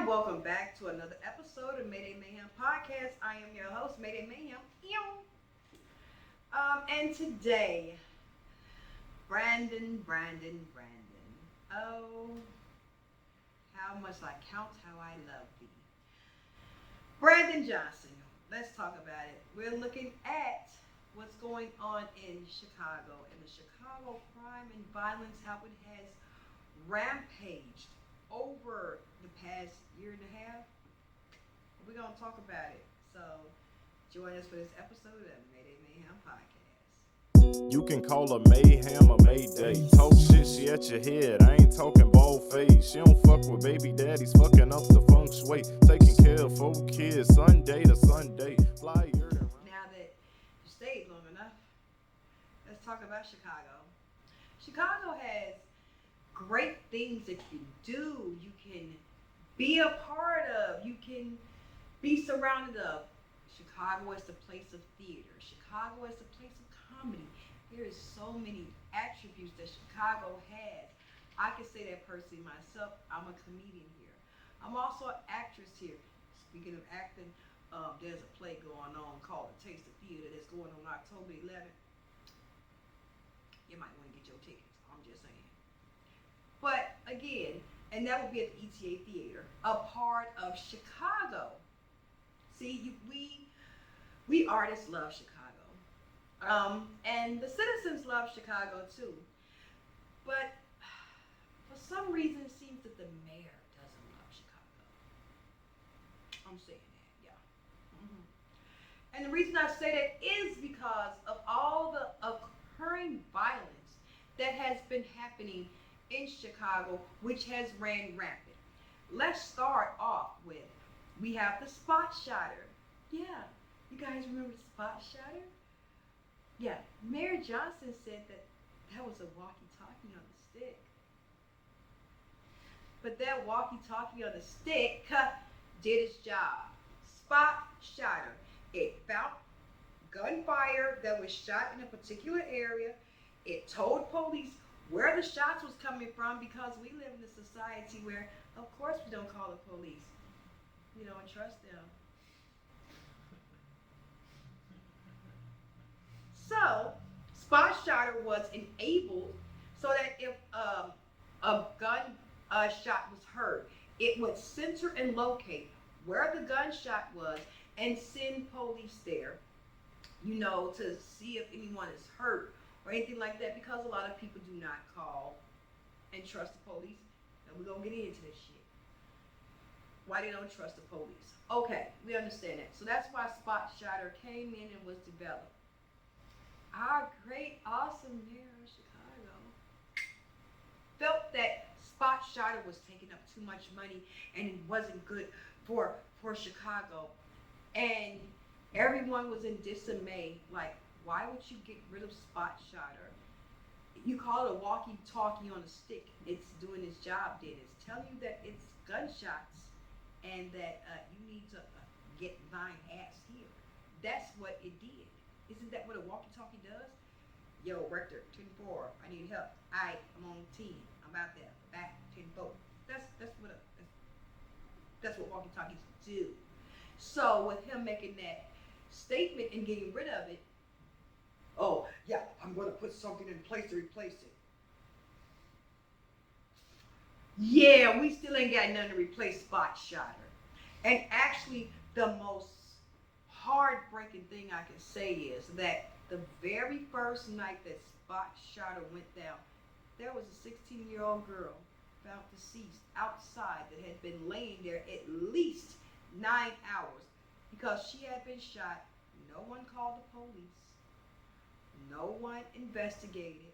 Welcome back to another episode of Mayday Mayhem Podcast. I am your host, Mayday Mayhem. And today, Brandon. Oh, how much I count how I love thee. Brandon Johnson, let's talk about it. We're looking at what's going on in Chicago and the Chicago crime and violence, how it has rampaged over the past year and a half. We're going to talk about it. So join us for this episode of Mayday Mayhem Podcast. You can call her Mayhem or Mayday. Talk shit, she at your head. I ain't talking bald face. She don't fuck with baby daddies, fucking up the feng shui. Taking care of 4 kids, Sunday to Sunday. Fly here and Now that you stayed long enough, let's talk about Chicago. Chicago has great things that you do, you can be a part of, you can be surrounded of. Chicago is the place of theater. Chicago is the place of comedy. There is so many attributes that Chicago has. I can say that personally myself. I'm a comedian here. I'm also an actress here. Speaking of acting, there's a play going on called The Taste of Theater that's going on October 11th. You might want to get your tickets. I'm just saying. But again, and that will be at the ETA Theater, a part of Chicago. See, we artists love Chicago, and the citizens love Chicago too. But for some reason, it seems that the mayor doesn't love Chicago. I'm saying that, yeah. And the reason I say that is because of all the occurring violence that has been happening in Chicago, which has ran rampant. Let's start off with, we have the spot shotter. Yeah, you guys remember the spot shotter? Yeah, Mayor Johnson said that was a walkie-talkie on the stick. But that walkie-talkie on the stick did its job. Spot shotter. It found gunfire that was shot in a particular area. It told police where the shots was coming from, because we live in a society where, of course, we don't call the police. We don't trust them. So, spot shotter was enabled so that if a gun shot was heard, it would center and locate where the gunshot was and send police there, to see if anyone is hurt or anything like that, because a lot of people do not call and trust the police. And we're going to get into this shit. Why they don't trust the police. Okay, we understand that. So that's why spot shotter came in and was developed. Our great, awesome mayor of Chicago felt that spot shotter was taking up too much money and it wasn't good for Chicago. And everyone was in dismay, like, why would you get rid of spot shotter? You call it a walkie-talkie on a stick. It's doing its job, then. It's telling you that it's gunshots and that you need to get thine ass here. That's what it did. Isn't that what a walkie-talkie does? Yo, Rector, 10-4, I need help. I'm on 10. I'm out there. Back 10-4. That's what walkie-talkies do. So with him making that statement and getting rid of it, oh, yeah, I'm going to put something in place to replace it. Yeah, we still ain't got nothing to replace spot shotter. And actually, the most heartbreaking thing I can say is that the very first night that spot shotter went down, there was a 16-year-old girl found deceased outside that had been laying there at least 9 hours because she had been shot. No one called the police. No one investigated.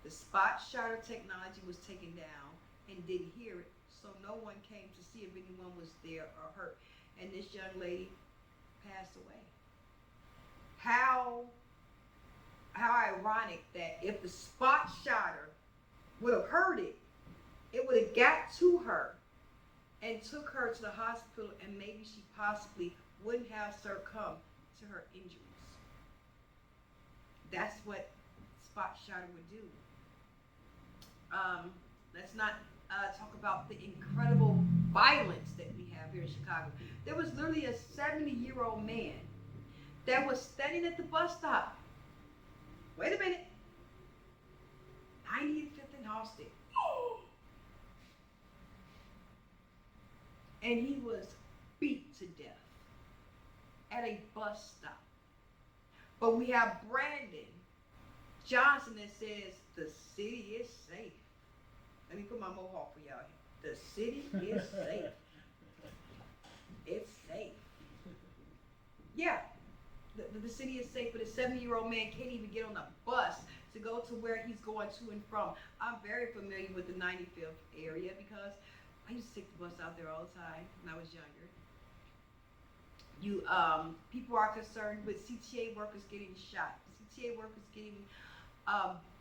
The spot shotter technology was taken down and didn't hear it, so no one came to see if anyone was there or hurt. And this young lady passed away. How ironic that if the spot shotter would have heard it, it would have got to her and took her to the hospital, and maybe she possibly wouldn't have succumbed to her injuries. That's what spot shotter would do. Let's not talk about the incredible violence that literally a 70-year-old man that was standing at the bus stop. Wait a minute. 95th and Halsted. And he was beat to death at a bus stop. But we have Brandon Johnson that says the city is safe. Let me put my mohawk for y'all here. The city is safe. It's safe. Yeah, the city is safe, but a 70-year-old man can't even get on a bus to go to where he's going to and from. I'm very familiar with the 95th area because I used to take the bus out there all the time when I was younger. People are concerned with CTA workers getting shot, CTA workers getting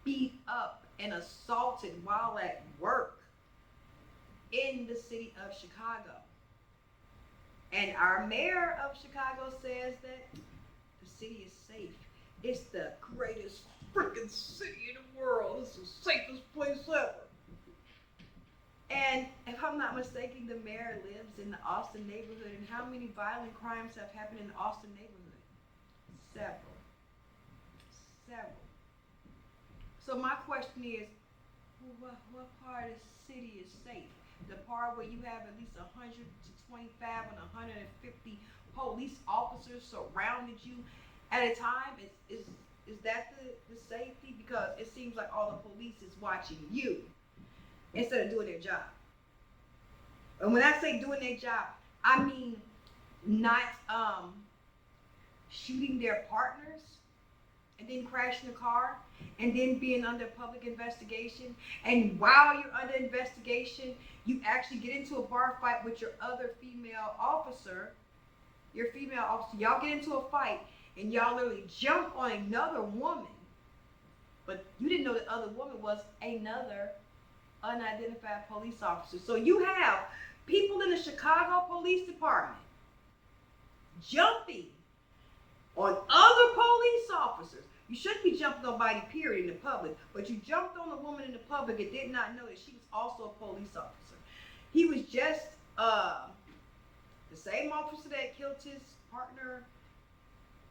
beat up and assaulted while at work in the city of Chicago. And our mayor of Chicago says that the city is safe. It's the greatest freaking city in the world. It's the safest place ever. And if I'm not mistaken, the mayor lives in the Austin neighborhood. And how many violent crimes have happened in the Austin neighborhood? Several. So my question is, what part of the city is safe? The part where you have at least 100 to 25 and 150 police officers surrounded you at a time? Is that the safety? Because it seems like all the police is watching you instead of doing their job. And when I say doing their job, I mean not shooting their partners and then crashing the car and then being under public investigation. And while you're under investigation, you actually get into a bar fight with your other female officer. Y'all get into a fight and y'all literally jump on another woman. But you didn't know the other woman was another unidentified police officer. So you have people in the Chicago Police Department jumping on other police officers. You shouldn't be jumping on nobody, period, in the public, but you jumped on a woman in the public and did not know that she was also a police officer. He was just the same officer that killed his partner,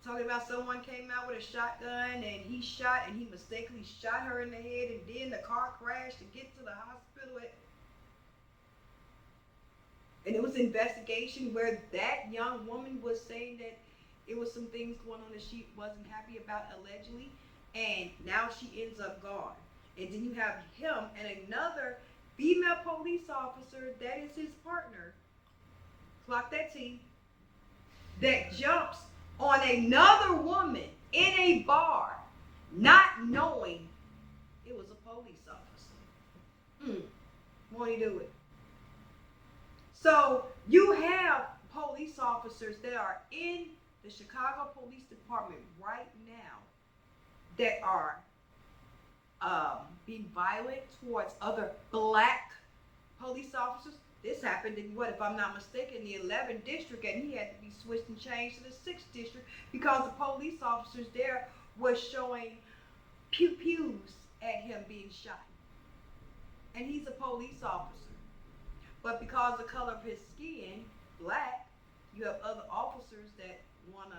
talking about someone came out with a shotgun and he shot and he mistakenly shot her in the head and then the car crashed to get to the hospital. And it was an investigation where that young woman was saying that it was some things going on that she wasn't happy about, allegedly, and now she ends up gone. And then you have him and another female police officer that is his partner, clock that T, that jumps on another woman in a bar, not knowing it was a police officer. Won't he do it? So you have police officers that are in the Chicago Police Department right now that are being violent towards other black police officers. This happened in, if I'm not mistaken, the 11th district, and he had to be switched and changed to the 6th district because the police officers there was showing pew-pews at him being shot. And he's a police officer. But because of the color of his skin, black, you have other officers that want to,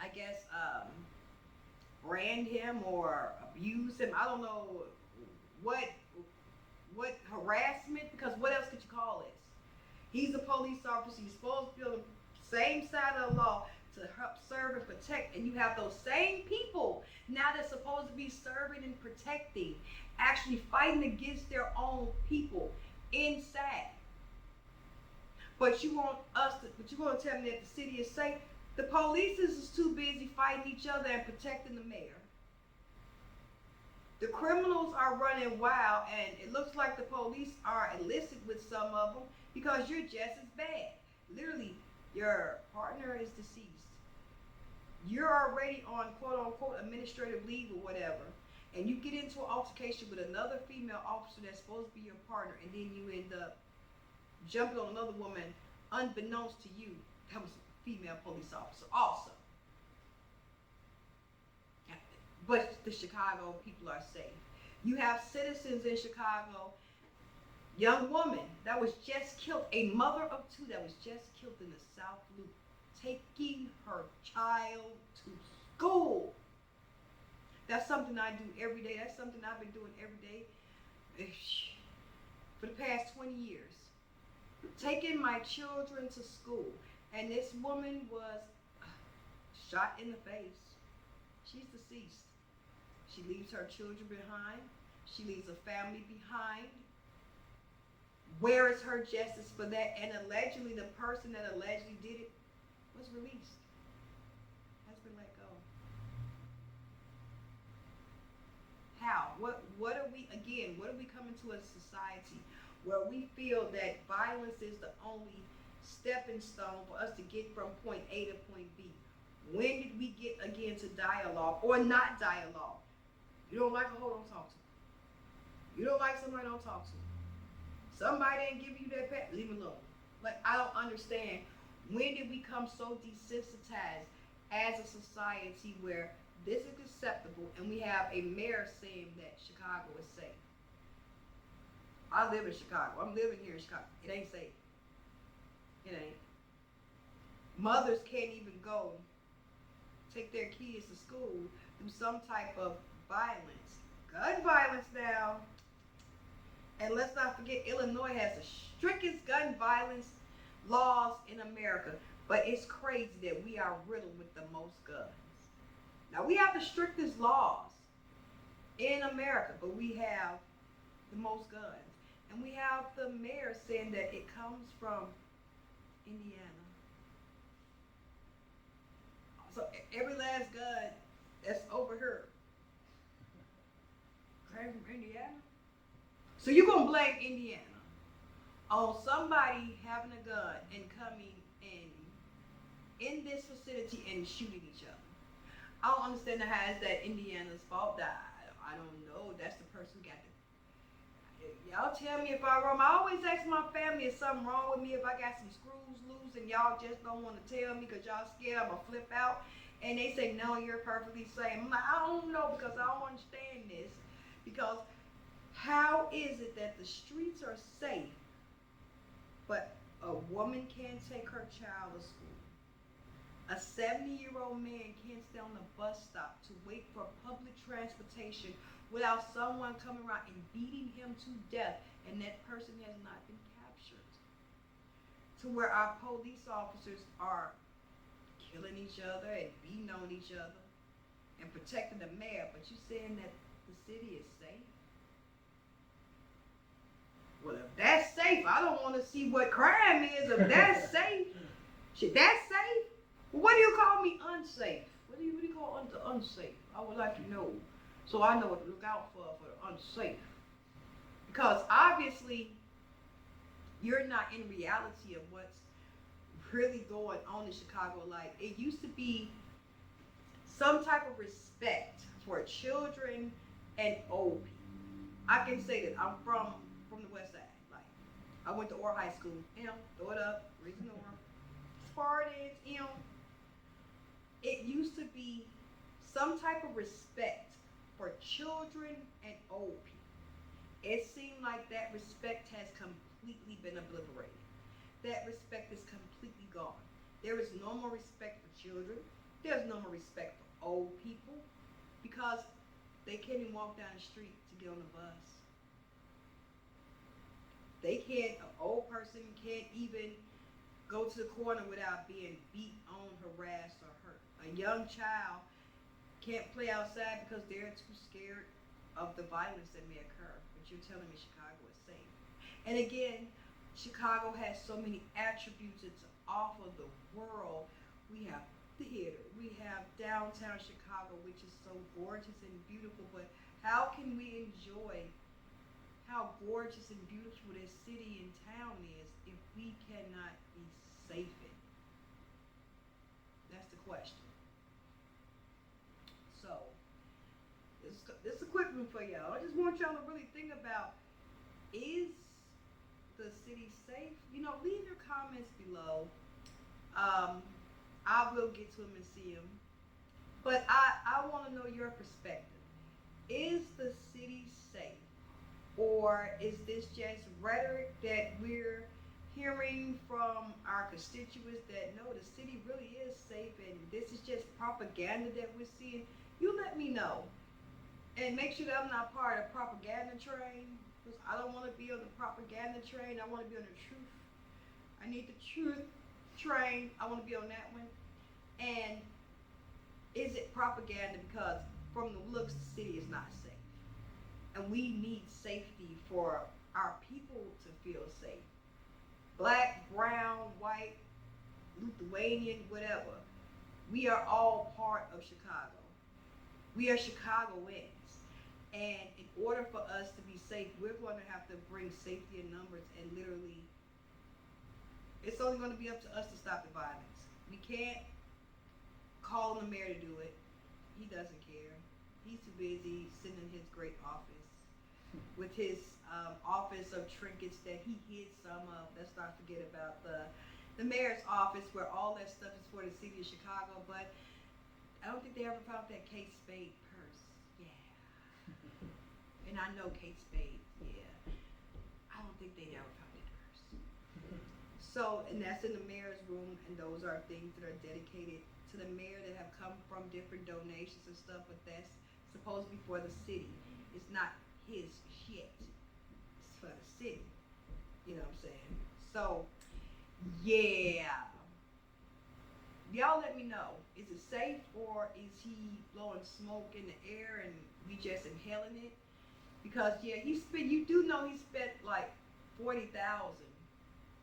I guess, brand him or abuse him. I don't know what harassment, because what else could you call this? He's a police officer. He's supposed to be on the same side of the law to help serve and protect. And you have those same people now that's supposed to be serving and protecting, actually fighting against their own people inside. But you want to tell me that the city is safe? The police is too busy fighting each other and protecting the mayor. The criminals are running wild, and it looks like the police are illicit with some of them because you're just as bad. Literally, your partner is deceased. You're already on quote-unquote administrative leave or whatever, and you get into an altercation with another female officer that's supposed to be your partner, and then you end up jumping on another woman unbeknownst to you. That was a female police officer also. But the Chicago people are safe. You have citizens in Chicago Young woman that was just killed, a mother of two that was just killed in the South Loop, taking her child to school. That's something I do every day. That's something I've been doing every day for the past 20 years. Taking my children to school. And this woman was shot in the face. She's deceased. She leaves her children behind. She leaves a family behind. Where is her justice for that? And allegedly, the person that allegedly did it was released. Has been let go. How? What are we, again, what are we coming to as a society where we feel that violence is the only stepping stone for us to get from point A to point B? When did we get again to dialogue or not dialogue? You don't like a hoe, don't talk to them. You don't like somebody, don't talk to them. Somebody didn't give you that pet, leave it alone. Like, I don't understand. When did we become so desensitized as a society where this is acceptable and we have a mayor saying that Chicago is safe? I live in Chicago. I'm living here in Chicago. It ain't safe. It ain't. Mothers can't even go take their kids to school through some type of violence. Gun violence now. And let's not forget, Illinois has the strictest gun violence laws in America. But it's crazy that we are riddled with the most guns. Now, we have the strictest laws in America, but we have the most guns. And we have the mayor saying that it comes from Indiana. So every last gun that's over here came from Indiana. So you're going to blame Indiana on somebody having a gun and coming in this vicinity and shooting each other. I don't understand how is that Indiana's fault. I don't know. That's the person who got the. Y'all tell me if I'm wrong. I always ask my family if something wrong with me, if I got some screws loose, and y'all just don't want to tell me because y'all scared I'm going to flip out. And they say, no, you're perfectly safe. I'm like, I don't know because I don't understand this. Because how is it that the streets are safe, but a woman can't take her child to school? A 70-year-old man can't stay on the bus stop to wait for public transportation without someone coming around and beating him to death, and that person has not been captured. To where our police officers are killing each other and beating on each other and protecting the mayor, but you saying that the city is safe? Well, if that's safe, I don't want to see what crime is. If that's safe, shit, that's safe? Well, what do you call me unsafe? What do you call unsafe? I would like to know, so I know what to look out for the unsafe. Because obviously, you're not in reality of what's really going on in Chicago. Like, it used to be some type of respect for children and old people. I can say that I'm from the west side. Like, I went to Orr High School, throw it up, raising Orr. Spartans, it used to be some type of respect for children and old people. It seemed like that respect has completely been obliterated. That respect is completely gone. There is no more respect for children. There's no more respect for old people because they can't even walk down the street to get on the bus. They can't, an old person can't even go to the corner without being beat on, harassed, or hurt. A young child can't play outside because they're too scared of the violence that may occur. But you're telling me Chicago is safe. And again, Chicago has so many attributes to offer the world. We have theater. We have downtown Chicago, which is so gorgeous and beautiful. But how can we enjoy how gorgeous and beautiful this city and town is if we cannot be safe in it? That's the question. So, this equipment for y'all. I just want y'all to really think about, is the city safe? Leave your comments below. I will get to them and see them. But I want to know your perspective. Is the city safe? Or is this just rhetoric that we're hearing from our constituents that no, the city really is safe and this is just propaganda that we're seeing? You let me know. And make sure that I'm not part of the propaganda train. Because I don't want to be on the propaganda train. I want to be on the truth. I need the truth train. I want to be on that one. And is it propaganda? Because from the looks, the city is not safe. And we need safety for our people to feel safe. Black, brown, white, Lithuanian, whatever. We are all part of Chicago. We are Chicagoans. And in order for us to be safe, we're going to have to bring safety in numbers and literally, it's only going to be up to us to stop the violence. We can't call on the mayor to do it. He doesn't care. He's too busy sitting in his great office with his office of trinkets that he hid some of. Let's not forget about the mayor's office where all that stuff is for the city of Chicago. But I don't think they ever found that Kate Spade purse. Yeah. And I know Kate Spade. Yeah. I don't think they ever found that purse. So, and that's in the mayor's room, and those are things that are dedicated to the mayor that have come from different donations and stuff, but that's supposed to be for the city. It's not his shit. It's for the city. You know what I'm saying? So, yeah. Y'all let me know. Is it safe or is he blowing smoke in the air and we just inhaling it? Because yeah, you do know he spent like $40,000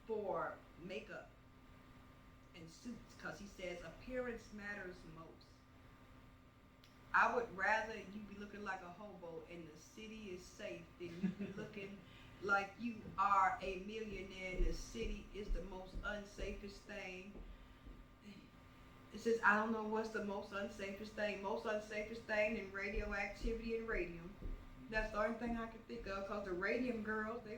for makeup and suits because he says appearance matters most. I would rather you be looking like a hobo and the city is safe than you be looking like you are a millionaire and the city is the most unsafest thing. It says, I don't know what's the most unsafest thing. Most unsafest thing than radioactivity and radium. That's the only thing I can think of because the radium girls, they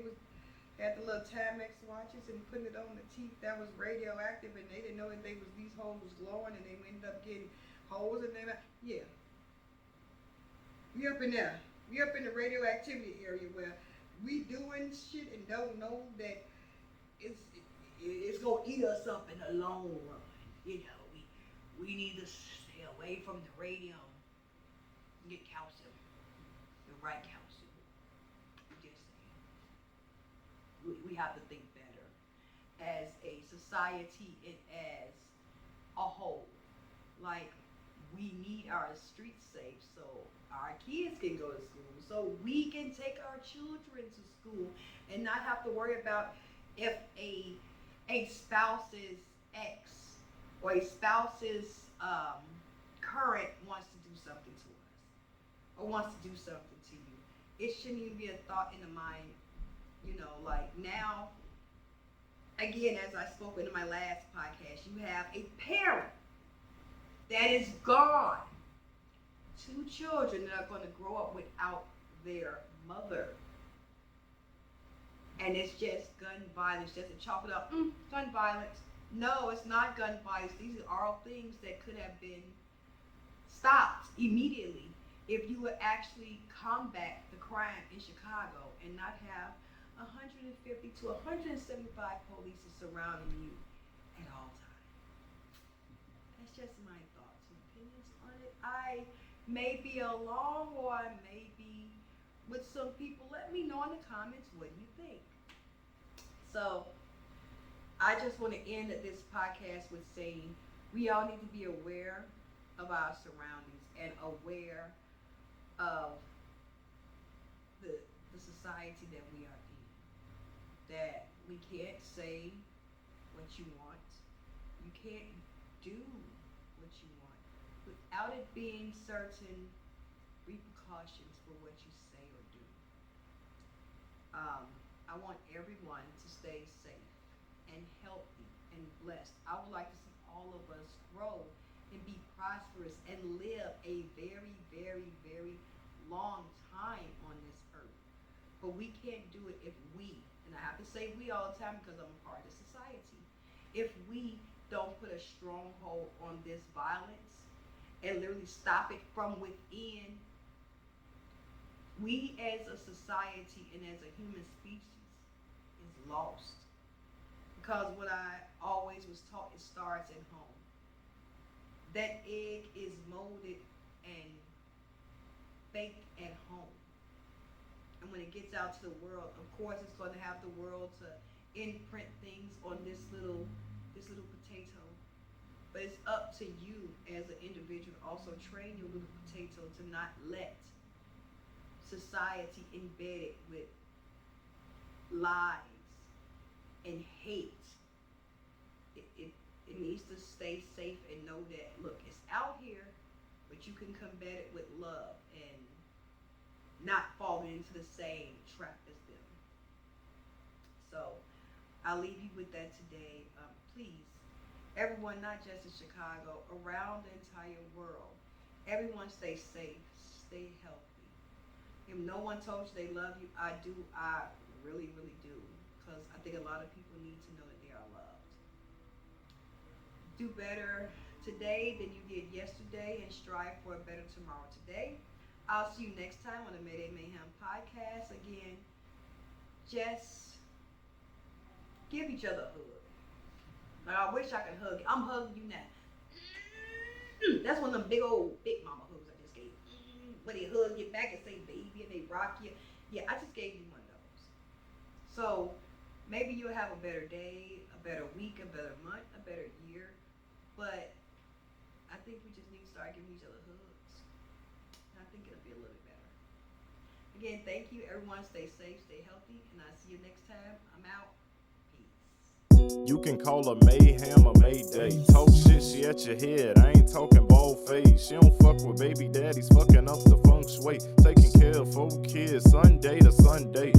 had the little Timex watches and putting it on the teeth that was radioactive and they didn't know that these holes was glowing and they ended up getting holes in them. Yeah. We up in there. We up in the radioactivity area where we doing shit and don't know that it's gonna eat us up in the long run. You know, we need to stay away from the radium and get calcium, the right calcium. Just saying. We have to think better as a society and as a whole. Like, we need our streets safe so our kids can go to school, so we can take our children to school and not have to worry about if a spouse's ex or a spouse's current wants to do something to us or wants to do something to you. It shouldn't even be a thought in the mind, you know, like now, again, as I spoke in my last podcast, you have a parent that is gone. Two children that are going to grow up without their mother. And it's just gun violence, just to chop it up, gun violence. No, it's not gun violence. These are all things that could have been stopped immediately if you would actually combat the crime in Chicago and not have 150 to 175 police surrounding you at all times. That's just my thoughts and opinions on it. I may be along or I may be with some people. Let me know in the comments what you think. So, I just want to end this podcast with saying we all need to be aware of our surroundings and aware of the society that we are in. That we can't say what you want. You can't do what you want without it being certain repercussions for what you say or do. I want everyone to stay safe and healthy and blessed. I would like to see all of us grow and be prosperous and live a very, very, very long time on this earth. But we can't do it if we, and I have to say we all the time because I'm a part of society, if we don't put a stronghold on this violence and literally stop it from within, We as a society and as a human species is lost. Because what I always was taught, it starts at home. That egg is molded and baked at home. And when it gets out to the world, of course it's going to have the world to imprint things on this little potato. But it's up to you as an individual to also train your little potato to not let society embed it with lies and hate. It needs to stay safe and know that, look, it's out here, but you can combat it with love and not falling into the same trap as them. So I'll leave you with that today. Please, everyone, not just in Chicago, around the entire world, everyone stay safe, stay healthy. If no one told you they love you, I do. I really, really do. Because I think a lot of people need to know that they are loved. Do better today than you did yesterday and strive for a better tomorrow today. I'll see you next time on the Mayday Mayhem podcast. Again, just give each other a hug. Like, I wish I could hug you. I'm hugging you now. That's one of them big mama hugs I just gave. When they hug you back and say baby and they rock you. Yeah, I just gave you one of those. So maybe you'll have a better day, a better week, a better month, a better year. But I think we just need to start giving each other hugs. And I think it'll be a little bit better. Again, thank you. Everyone stay safe, stay healthy, and I'll see you next time. I'm out. You can call her Mayhem or Mayday. Talk shit, she at your head. I ain't talking bald face. She don't fuck with baby daddies, fucking up the feng shui. Taking care of 4 kids, Sunday to Sunday.